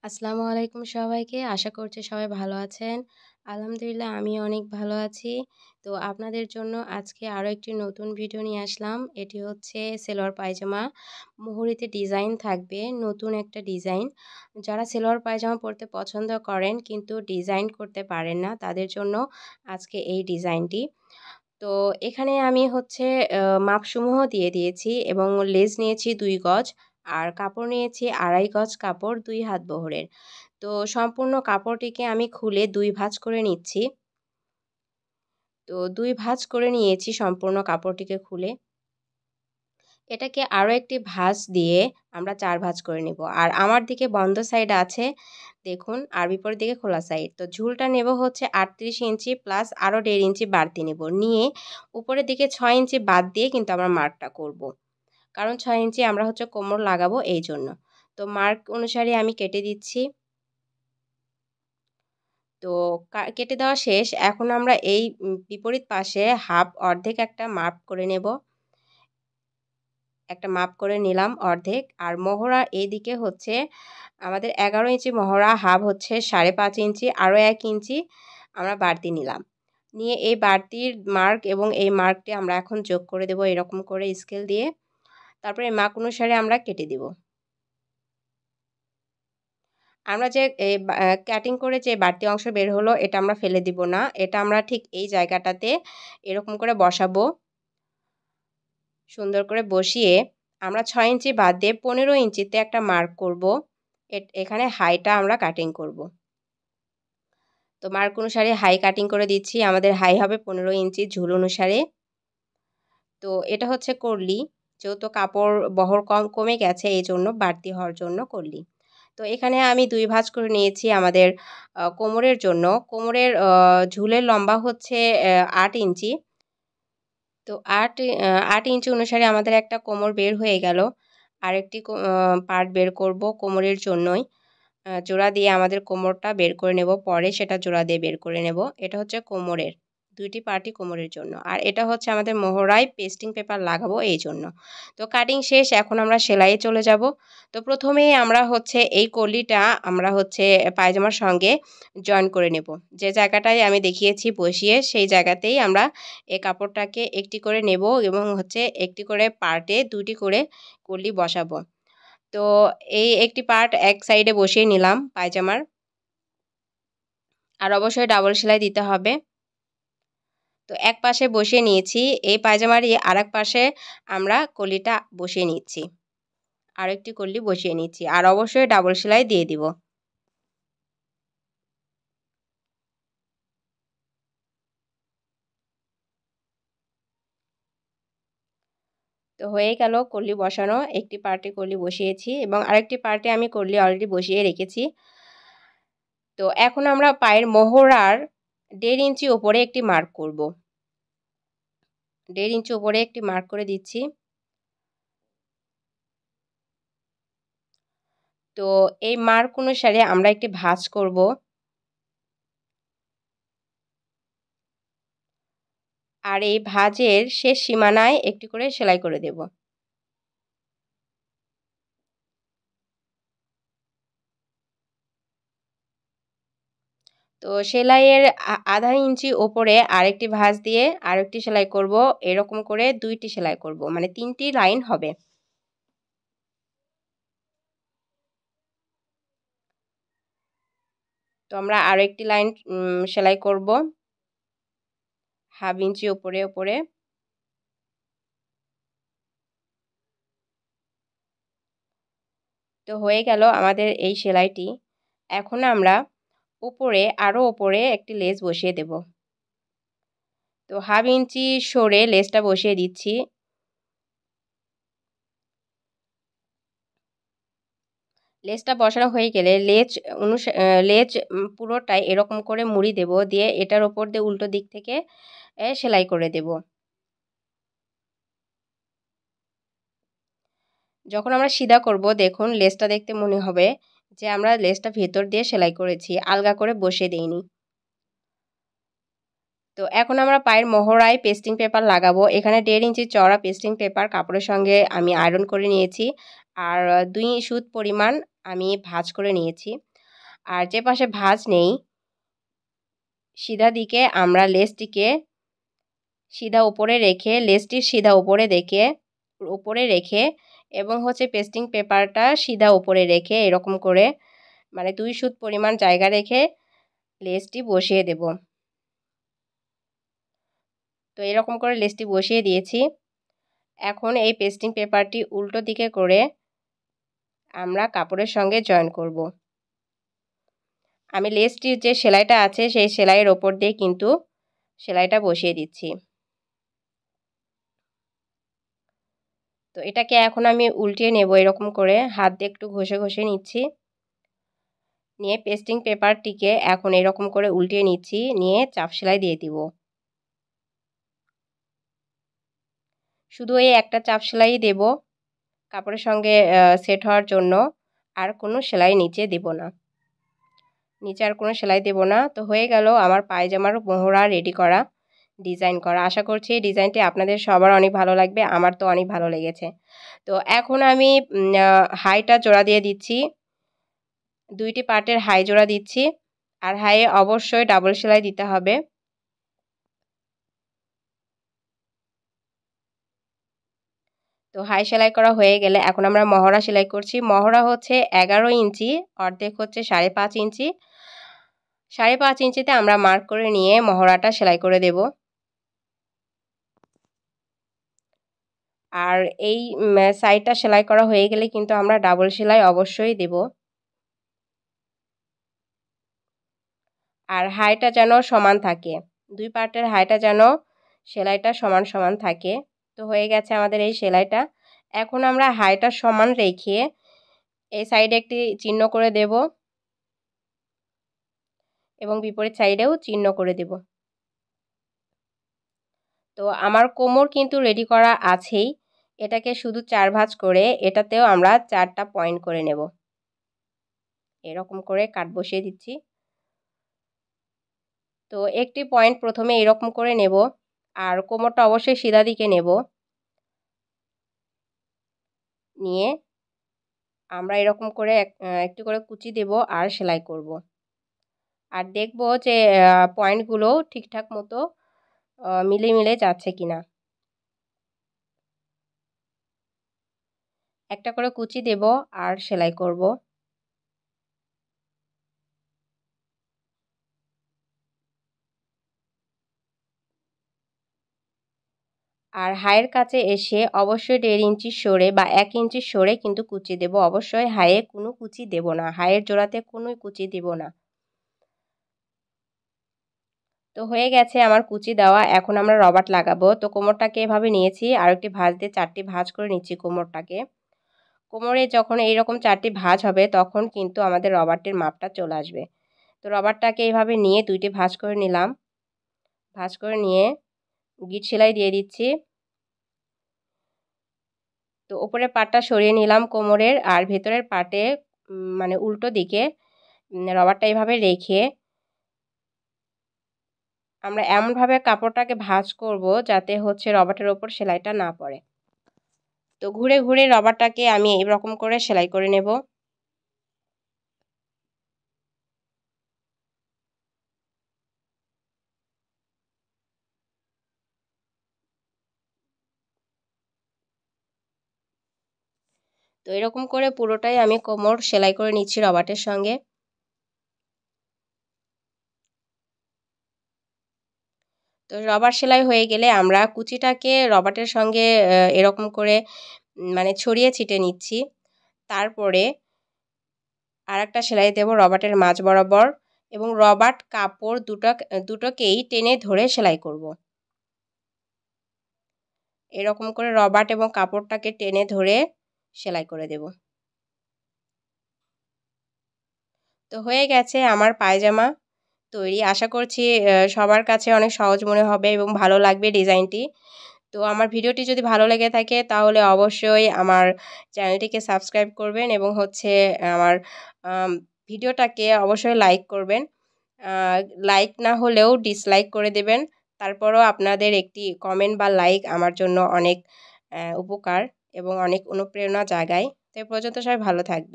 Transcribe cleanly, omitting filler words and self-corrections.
আসসালামু আলাইকুম সবাইকে। আশা করছি সবাই ভালো আছেন। আলহামদুলিল্লাহ আমি অনেক ভালো আছি। তো আপনাদের জন্য আজকে আরও একটি নতুন ভিডিও নিয়ে আসলাম। এটি হচ্ছে সালোয়ার পায়জামা। মুহুরিতে ডিজাইন থাকবে, নতুন একটা ডিজাইন। যারা সালোয়ার পায়জামা পরতে পছন্দ করেন কিন্তু ডিজাইন করতে পারেন না, তাদের জন্য আজকে এই ডিজাইনটি। তো এখানে আমি হচ্ছে মাপসমূহ দিয়ে দিয়েছি এবং লেস নিয়েছি ২ গজ আর কাপড় নিয়েছি ২.৫ গজ কাপড় ২ হাত বহরের। তো সম্পূর্ণ কাপড়টিকে আমি খুলে ২ ভাঁজ করে নিচ্ছি। তো ২ ভাঁজ করে নিয়েছি সম্পূর্ণ কাপড়টিকে খুলে। এটাকে আরও একটি ভাঁজ দিয়ে আমরা ৪ ভাঁজ করে নেব। আর আমার দিকে বন্ধ সাইড আছে দেখুন, আর বিপরীত দিকে খোলা সাইড। তো ঝুলটা নেব হচ্ছে ৩৮ ইঞ্চি প্লাস আরও ১.৫ ইঞ্চি বাড়তি নেব। নিয়ে উপরের দিকে ৬ ইঞ্চি বাদ দিয়ে কিন্তু আমরা মার্কটা করব। কারণ ৬ ইঞ্চি আমরা হচ্ছে কোমর লাগাবো এইজন্য। তো মার্ক অনুসারে আমি কেটে দিচ্ছি। তো কেটে দেওয়া শেষ। এখন আমরা এই বিপরীত পাশে অর্ধেক একটা মাপ করে নেব। একটা মাপ করে নিলাম অর্ধেক। আর মহড়া এইদিকে হচ্ছে আমাদের ১১ ইঞ্চি মহড়া, হাফ হচ্ছে ৫.৫ ইঞ্চি, আরও ১ ইঞ্চি আমরা বাড়তি নিলাম। নিয়ে এই বাড়তির মার্ক এবং এই মার্কটি আমরা এখন যোগ করে দেব এরকম করে স্কেল দিয়ে। তারপরে মাপ অনুসারে আমরা কেটে দেব। আমরা যে কাটিং করে যে বাড়তি অংশ বের হলো এটা আমরা ফেলে দিব না। এটা আমরা ঠিক এই জায়গাটাতে এরকম করে বসাবো। সুন্দর করে বসিয়ে আমরা ৬ ইঞ্চি বাদ দিয়ে ১৫ ইঞ্চিতে একটা মার্ক করব। এখানে হাইটা আমরা কাটিং করব। তো মার্ক অনুসারে হাই কাটিং করে দিচ্ছি। আমাদের হাই হবে ১৫ ইঞ্চি ঝুল অনুসারে। তো এটা হচ্ছে কলি, যেহেতু কাপড় বহর কমে গেছে এইজন্য বাড়তি হওয়ার জন্য কলি। তো এখানে আমি ২ ভাঁজ করে নিয়েছি আমাদের কোমরের জন্য। কোমরের ঝুলের লম্বা হচ্ছে ৮ ইঞ্চি। তো ৮ ইঞ্চি অনুসারে আমাদের একটা কোমর বের হয়ে গেল। আরেকটি পার্ট বের করব কোমরের জন্যই। জোড়া দিয়ে আমাদের কোমরটা বের করে নেব, পরে সেটা জোড়া দিয়ে বের করে নেব। এটা হচ্ছে কোমরের, ২টি পার্টই কোমরের জন্য। আর এটা হচ্ছে আমাদের মহড়ায় পেস্টিং পেপার লাগাবো এই জন্য। তো কাটিং শেষ, এখন আমরা সেলাইয়ে চলে যাব। তো প্রথমেই আমরা হচ্ছে এই কলিটা আমরা হচ্ছে পায়জামার সঙ্গে জয়েন করে নেব। যে জায়গাটায় আমি দেখিয়েছি বসিয়ে সেই জায়গাতেই আমরা এই কাপড়টাকে একটি করে নেব এবং হচ্ছে একটি করে পার্টে ২টি করে কলি বসাবো। তো এই একটি পার্ট এক সাইডে বসিয়ে নিলাম পায়জামার। আর অবশ্যই ডাবল সেলাই দিতে হবে। তো এক পাশে বসিয়ে নিয়েছি, এই পায়জামারই আরেক পাশে আমরা কলিটা বসিয়ে নিচ্ছি। আরেকটি কলি বসিয়ে নিচ্ছি আর অবশ্যই ডাবল সেলাই দিয়ে দিব। তো হয়ে গেল কলি বসানো। একটি পার্টে কলি বসিয়েছি এবং আরেকটি পার্টে আমি কলি অলরেডি বসিয়ে রেখেছি। তো এখন আমরা পায়ের মহড়ার ১.৫ ইঞ্চি ওপরে একটি মার্ক করব। ১.৫ ইঞ্চি ওপরে একটি মার্ক করে দিচ্ছি। তো এই মার্ক অনুসারে আমরা একটি ভাঁজ করব। আর এই ভাঁজের শেষ সীমানায় একটি করে সেলাই করে দেব। তো সেলাইয়ের ১/২ ইঞ্চি ওপরে আরেকটি ভাঁজ দিয়ে আরেকটি সেলাই করব। এরকম করে ২টি সেলাই করব, মানে ৩টি লাইন হবে। তো আমরা আরও একটি লাইন সেলাই করব ১/২ ইঞ্চি ওপরে। তো হয়ে গেল আমাদের এই সেলাইটি। এখন আমরা আরও ওপরে একটি লেস বসিয়ে দেব। তো ১/২ ইঞ্চি সরে লেসটা বসিয়ে দিচ্ছি। লেসটা বসানো হয়ে গেলে লেজ পুরোটাই এরকম করে মুড়ি দেব, দিয়ে এটার ওপর দিয়ে উল্টো দিক থেকে সেলাই করে দেব। যখন আমরা সিধা করব দেখুন লেসটা দেখতে মনে হবে যে আমরা লেসটা ভেতর দিয়ে সেলাই করেছি, আলগা করে বসিয়ে দেইনি। তো এখন আমরা পায়ের মহড়ায় পেস্টিং পেপার লাগাবো। এখানে ১.৫ ইঞ্চি চওড়া পেস্টিং পেপার কাপড়ের সঙ্গে আমি আয়রন করে নিয়েছি। আর ২ সুত পরিমাণ আমি ভাঁজ করে নিয়েছি। আর যে পাশে ভাঁজ নেই সিধা দিকে আমরা লেসটিকে সিধা উপরে রেখে লেসটির সিধা উপরে রেখে এবং হচ্ছে পেস্টিং পেপারটা সিধা উপরে রেখে এরকম করে মানে 2 সুত পরিমাণ জায়গা রেখে লেসটি বসিয়ে দেব। তো এরকম করে লেসটি বসিয়ে দিয়েছি। এখন এই পেস্টিং পেপারটি উল্টো দিকে করে আমরা কাপড়ের সঙ্গে জয়েন করব। আমি লেসটির যে সেলাইটা আছে সেই সেলাইয়ের ওপর দিয়ে কিন্তু সেলাইটা বসিয়ে দিচ্ছি। তো এটাকে এখন আমি উল্টিয়ে নেব এরকম করে হাত দিয়ে একটু ঘষে ঘষে নিচ্ছি। নিয়ে পেস্টিং পেপারটিকে এখন এরকম করে উল্টিয়ে নিচ্ছি, নিয়ে চাপ সেলাই দিয়ে দিব। শুধু এই একটা চাপ সেলাই দেব কাপড়ের সঙ্গে সেট হওয়ার জন্য, আর কোনো সেলাই নিচে দেব না, নিচে আর কোনো সেলাই দেব না। তো হয়ে গেল আমার পায়জামার মোহরা রেডি করা, ডিজাইন করা। আশা করছি এই ডিজাইনটি আপনাদের সবার অনেক ভালো লাগবে, আমার তো অনেক ভালো লেগেছে। তো এখন আমি হাইটা জোড়া দিয়ে দিচ্ছি, 2টি পার্টের হাই জোড়া দিচ্ছি, আর হাইয়ে অবশ্যই ডাবল সেলাই দিতে হবে। তো হাই সেলাই করা হয়ে গেলে এখন আমরা মহড়া সেলাই করছি। মহড়া হচ্ছে 11 ইঞ্চি, অর্ধেক হচ্ছে 5.5 ইঞ্চি। 5.5 ইঞ্চিতে আমরা মার্ক করে নিয়ে মহড়াটা সেলাই করে দেব। আর এই সাইডটা সেলাই করা হয়ে গেলে কিন্তু আমরা ডাবল সেলাই অবশ্যই দেব। আর হাইটা যেন সমান থাকে, 2 পার্টের হাইটা যেন সেলাইটা সমান সমান থাকে। তো হয়ে গেছে আমাদের এই সেলাইটা। এখন আমরা হাইটা সমান রেখে এই সাইডে একটি চিহ্ন করে দেব এবং বিপরীত সাইডেও চিহ্ন করে দেব। তো আমার কোমর কিন্তু রেডি করা আছেই, এটাকে শুধু 4 ভাঁজ করে এটাতেও আমরা 4টা পয়েন্ট করে নেব। এরকম করে কাট বসিয়ে দিচ্ছি। তো একটি পয়েন্ট প্রথমে এরকম করে নেব, আর কোমরটা অবশ্যই সিধা দিকে নেব, নিয়ে আমরা এরকম করে একটু করে কুচি দেব আর সেলাই করব। আর দেখব যে পয়েন্টগুলো ঠিকঠাক মতো মিলে যাচ্ছে কিনা। একটা করে কুচি দেব আর সেলাই করব। আর হাইয়ের কাছে এসে অবশ্যই 1.5 ইঞ্চি সরে বা 1 ইঞ্চি সরে কিন্তু কুচি দেব। অবশ্যই হাইয়ে কোনো কুচি দেব না, হাইয়ের জোড়াতে কোনো কুচি দেব না। তো হয়ে গেছে আমার কুচি দেওয়া, এখন আমরা রবার্ট লাগাবো। তো কোমরটাকে এভাবে নিয়েছি, আর একটি ভাঁজ দিয়ে 4টি ভাঁজ করে নিচ্ছি কোমরটাকে। কোমরে যখন এইরকম 4টি ভাঁজ হবে তখন কিন্তু আমাদের রবার্টের মাপটা চলে আসবে। তো রবারটাকে এইভাবে নিয়ে 2টি ভাঁজ করে নিলাম, ভাঁজ করে নিয়ে গিট সেলাই দিয়ে দিচ্ছি। তো উপরের পাটটা সরিয়ে নিলাম কোমরের, আর ভেতরের পাটে মানে উল্টো দিকে রবারটা এইভাবে রেখে আমরা এমনভাবে কাপড়টাকে ভাঁজ করব যাতে হচ্ছে রবারের ওপর সেলাইটা না পড়ে। তো ঘুরে ঘুরে রবারটাকে আমি এরকম করে সেলাই করে নেব। তো এরকম করে পুরোটাই আমি কোমর সেলাই করে নিচ্ছি রবারের সঙ্গে। তো রবার সেলাই হয়ে গেলে আমরা কুচিটাকে রবারের সঙ্গে এরকম করে মানে ছড়িয়ে ছিটে নিচ্ছি। তারপরে আরেকটা সেলাই দেব রবারের মাঝ বরাবর, এবং রবার কাপড় দুটোকেই টেনে ধরে সেলাই করব। এরকম করে রবার এবং কাপড়টাকে টেনে ধরে সেলাই করে দেব। তো হয়ে গেছে আমার পায়জামা তৈরি। আশা করছি সবার কাছে অনেক সহজ মনে হবে এবং ভালো লাগবে ডিজাইনটি। তো আমার ভিডিওটি যদি ভালো লেগে থাকে তাহলে অবশ্যই আমার চ্যানেলটিকে সাবস্ক্রাইব করবেন এবং হচ্ছে আমার ভিডিওটাকে অবশ্যই লাইক করবেন। লাইক না হলেও ডিসলাইক করে দেবেন। তারপরও আপনাদের একটি কমেন্ট বা লাইক আমার জন্য অনেক উপকার এবং অনেক অনুপ্রেরণা জাগায়। তো এ পর্যন্ত সবাই ভালো থাকবেন।